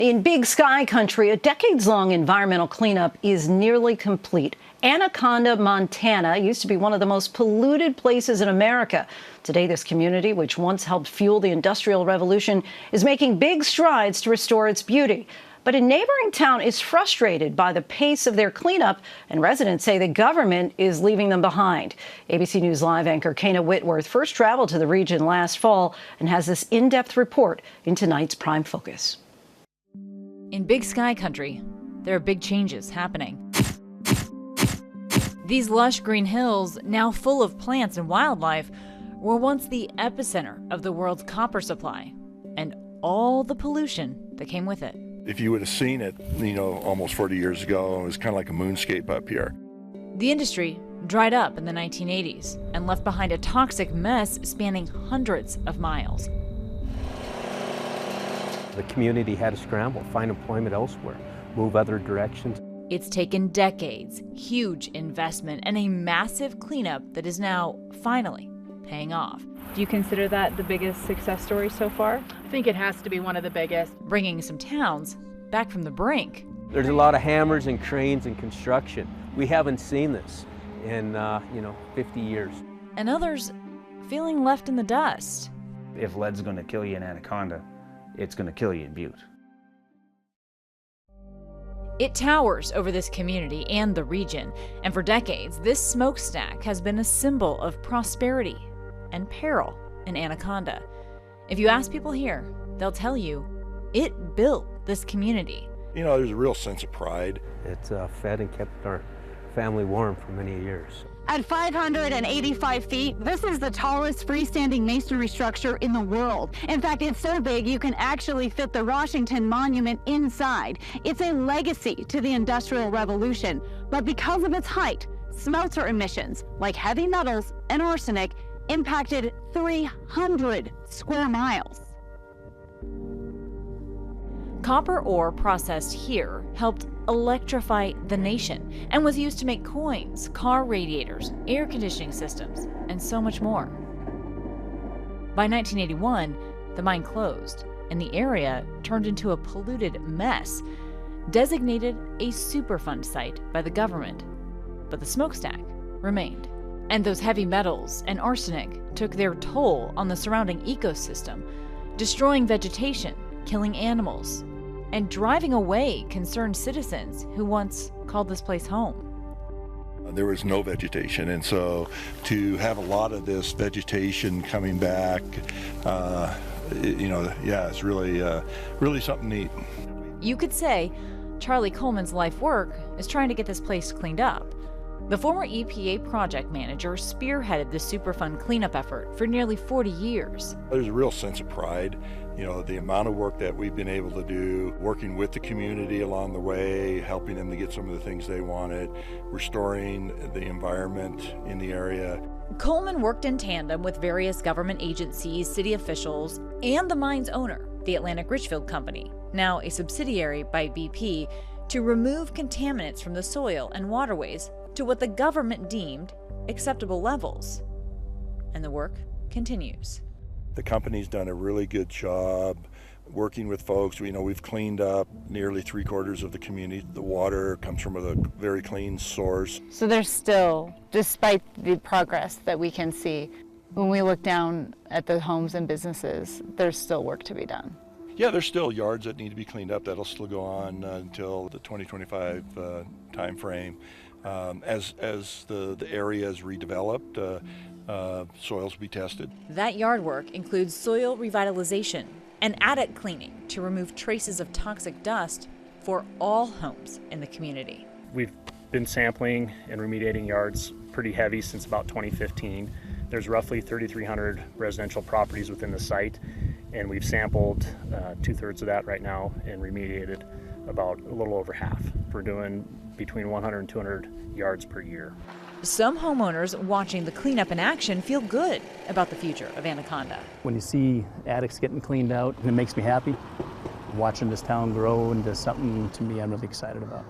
In Big Sky Country, a decades-long environmental cleanup is nearly complete. Anaconda, Montana, used to be one of the most polluted places in America. Today, this community, which once helped fuel the Industrial Revolution, is making big strides to restore its beauty. But a neighboring town is frustrated by the pace of their cleanup, and residents say the government is leaving them behind. ABC News Live anchor Kayna Whitworth first traveled to the region last fall and has this in-depth report in tonight's Prime Focus. In Big Sky Country, there are big changes happening. These lush green hills, now full of plants and wildlife, were once the epicenter of the world's copper supply and all the pollution that came with it. If you would have seen it, almost 40 years ago, it was kind of like a moonscape up here. The industry dried up in the 1980s and left behind a toxic mess spanning hundreds of miles. The community had to scramble, find employment elsewhere, move other directions. It's taken decades, huge investment, and a massive cleanup that is now finally paying off. Do you consider that the biggest success story so far? I think it has to be one of the biggest. Bringing some towns back from the brink. There's a lot of hammers and cranes and construction. We haven't seen this in, 50 years. And others feeling left in the dust. If lead's going to kill you in Anaconda, it's going to kill you in Butte. It towers over this community and the region, and for decades, this smokestack has been a symbol of prosperity and peril in Anaconda. If you ask people here, they'll tell you it built this community. There's a real sense of pride. It's fed and kept our family warm for many years. At 585 feet, this is the tallest freestanding masonry structure in the world. In fact, it's so big you can actually fit the Washington Monument inside. It's a legacy to the Industrial Revolution. But because of its height, smelter emissions, like heavy metals and arsenic, impacted 300 square miles. Copper ore processed here helped electrify the nation and was used to make coins, car radiators, air conditioning systems, and so much more. By 1981, the mine closed, and the area turned into a polluted mess, designated a Superfund site by the government. But the smokestack remained. And those heavy metals and arsenic took their toll on the surrounding ecosystem, destroying vegetation, killing animals, and driving away concerned citizens who once called this place home. There was no vegetation, and so to have a lot of this vegetation coming back, it's really something neat. You could say Charlie Coleman's life work is trying to get this place cleaned up. The former EPA project manager spearheaded the Superfund cleanup effort for nearly 40 years. There's a real sense of pride. The amount of work that we've been able to do, working with the community along the way, helping them to get some of the things they wanted, restoring the environment in the area. Coleman worked in tandem with various government agencies, city officials, and the mine's owner, the Atlantic Richfield Company, now a subsidiary by BP, to remove contaminants from the soil and waterways to what the government deemed acceptable levels. And the work continues. The company's done a really good job working with folks. We've cleaned up nearly 3/4 of the community. The water comes from a very clean source. So there's still, despite the progress that we can see, when we look down at the homes and businesses, there's still work to be done. Yeah, there's still yards that need to be cleaned up. That'll still go on until the 2025 time frame. As the area is redeveloped, soils will be tested. That yard work includes soil revitalization and attic cleaning to remove traces of toxic dust for all homes in the community. We've been sampling and remediating yards pretty heavy since about 2015. There's roughly 3,300 residential properties within the site, and we've sampled 2/3 of that right now and remediated about a little over half. We're doing between 100 and 200 yards per year. Some homeowners watching the cleanup in action feel good about the future of Anaconda. When you see attics getting cleaned out, it makes me happy. Watching this town grow into something, to me, I'm really excited about.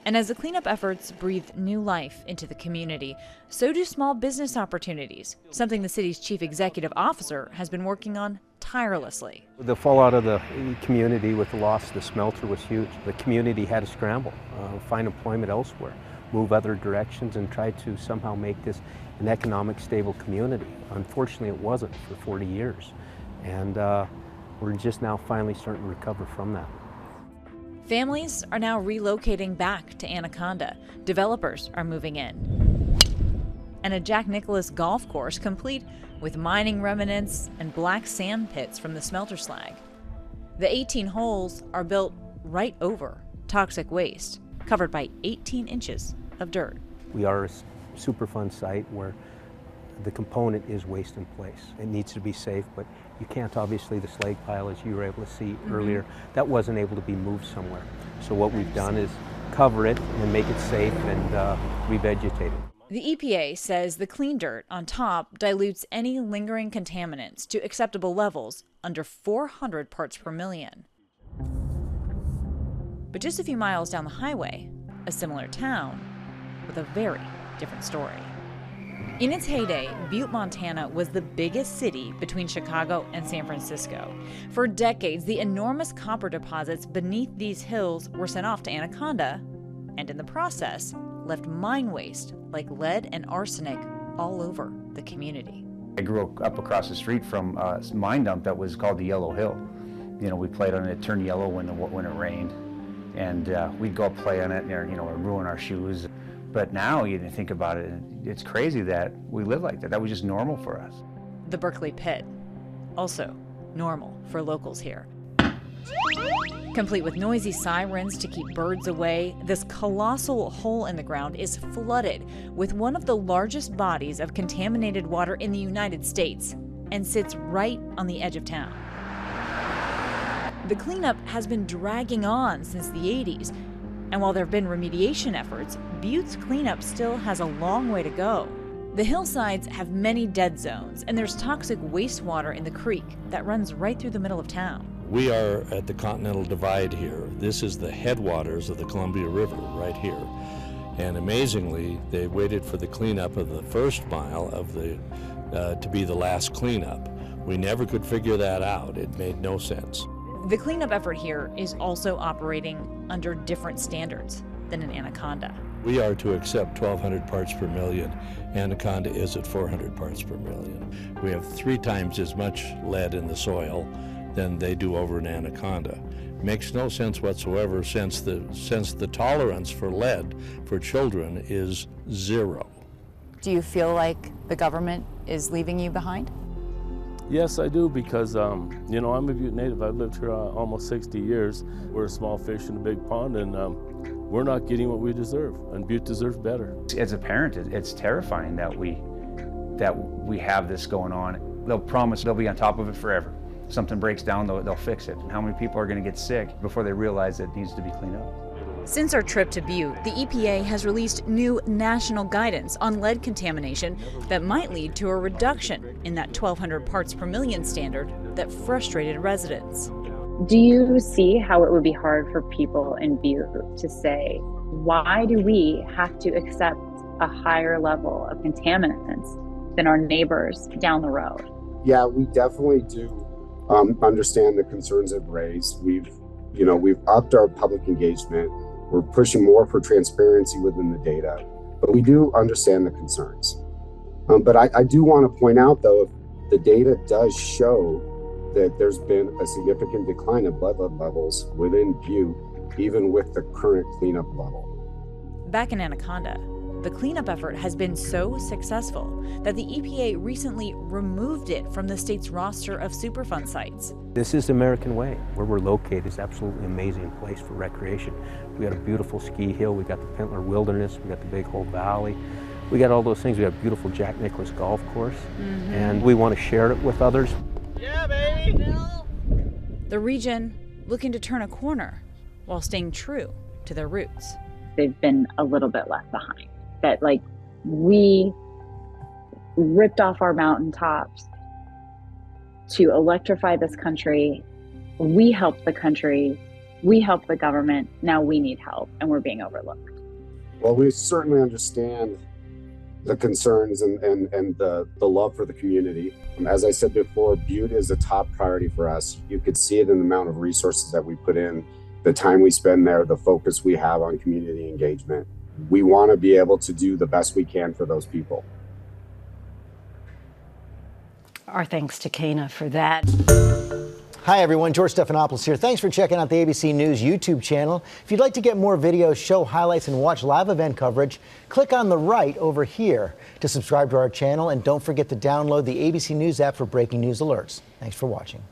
And as the cleanup efforts breathe new life into the community, so do small business opportunities, something the city's chief executive officer has been working on tirelessly. The fallout of the community with the loss of the smelter was huge. The community had to scramble, find employment elsewhere, move other directions, and try to somehow make this an economic stable community. Unfortunately, it wasn't for 40 years. And we're just now finally starting to recover from that. Families are now relocating back to Anaconda. Developers are moving in. And a Jack Nicklaus golf course complete with mining remnants and black sand pits from the smelter slag. The 18 holes are built right over toxic waste, covered by 18 inches of dirt. We are a Superfund site where the component is waste in place. It needs to be safe, but you can't, obviously, the slag pile, as you were able to see earlier, that wasn't able to be moved somewhere. So what we've done is cover it and make it safe and revegetate it. The EPA says the clean dirt on top dilutes any lingering contaminants to acceptable levels under 400 parts per million. But just a few miles down the highway, a similar town with a very different story. In its heyday, Butte, Montana was the biggest city between Chicago and San Francisco. For decades, the enormous copper deposits beneath these hills were sent off to Anaconda, and in the process, left mine waste like lead and arsenic all over the community. I grew up across the street from a mine dump that was called the Yellow Hill. You know, we played on it, it turned yellow when it rained, and we'd go play on it and, you know, ruin our shoes. But now you think about it, it's crazy that we live like that. That was just normal for us. The Berkeley Pit, also normal for locals here. Complete with noisy sirens to keep birds away, this colossal hole in the ground is flooded with one of the largest bodies of contaminated water in the United States and sits right on the edge of town. The cleanup has been dragging on since the 80s, and while there have been remediation efforts, Butte's cleanup still has a long way to go. The hillsides have many dead zones, and there's toxic wastewater in the creek that runs right through the middle of town. We are at the Continental Divide here. This is the headwaters of the Columbia River right here. And amazingly, they waited for the cleanup of the first mile of the to be the last cleanup. We never could figure that out. It made no sense. The cleanup effort here is also operating under different standards than in Anaconda. We are to accept 1,200 parts per million. Anaconda is at 400 parts per million. We have 3 times as much lead in the soil than they do over in Anaconda. Makes no sense whatsoever since the tolerance for lead for children is 0. Do you feel like the government is leaving you behind? Yes, I do, because you know, I'm a Butte native. I've lived here almost 60 years. We're a small fish in a big pond, and we're not getting what we deserve, and Butte deserves better. As a parent, it's terrifying that we have this going on. They'll promise they'll be on top of it forever. If something breaks down, they'll fix it. And how many people are going to get sick before they realize it needs to be cleaned up? Since our trip to Butte, the EPA has released new national guidance on lead contamination that might lead to a reduction in that 1,200 parts per million standard that frustrated residents. Do you see how it would be hard for people in Butte to say, why do we have to accept a higher level of contaminants than our neighbors down the road? Yeah, we definitely do understand the concerns it raised. We've upped our public engagement. We're pushing more for transparency within the data, but we do understand the concerns. But I do want to point out, though, if the data does show that there's been a significant decline of blood lead levels within Butte, even with the current cleanup level. Back in Anaconda, the cleanup effort has been so successful that the EPA recently removed it from the state's roster of Superfund sites. This is the American way. Where we're located is absolutely amazing place for recreation. We got a beautiful ski hill, we got the Pentler Wilderness, we got the Big Hole Valley. We got all those things. We got a beautiful Jack Nicklaus golf course, and we want to share it with others. Yeah, baby! The region looking to turn a corner while staying true to their roots. They've been a little bit left behind. That we ripped off our mountaintops to electrify this country. We helped the country We help the government, now we need help, and we're being overlooked. Well, we certainly understand the concerns and the love for the community. As I said before, Butte is a top priority for us. You could see it in the amount of resources that we put in, the time we spend there, the focus we have on community engagement. We want to be able to do the best we can for those people. Our thanks to Kayna for that. Hi everyone, George Stephanopoulos here. Thanks for checking out the ABC News YouTube channel. If you'd like to get more videos, show highlights, and watch live event coverage, click on the right over here to subscribe to our channel, and don't forget to download the ABC News app for breaking news alerts. Thanks for watching.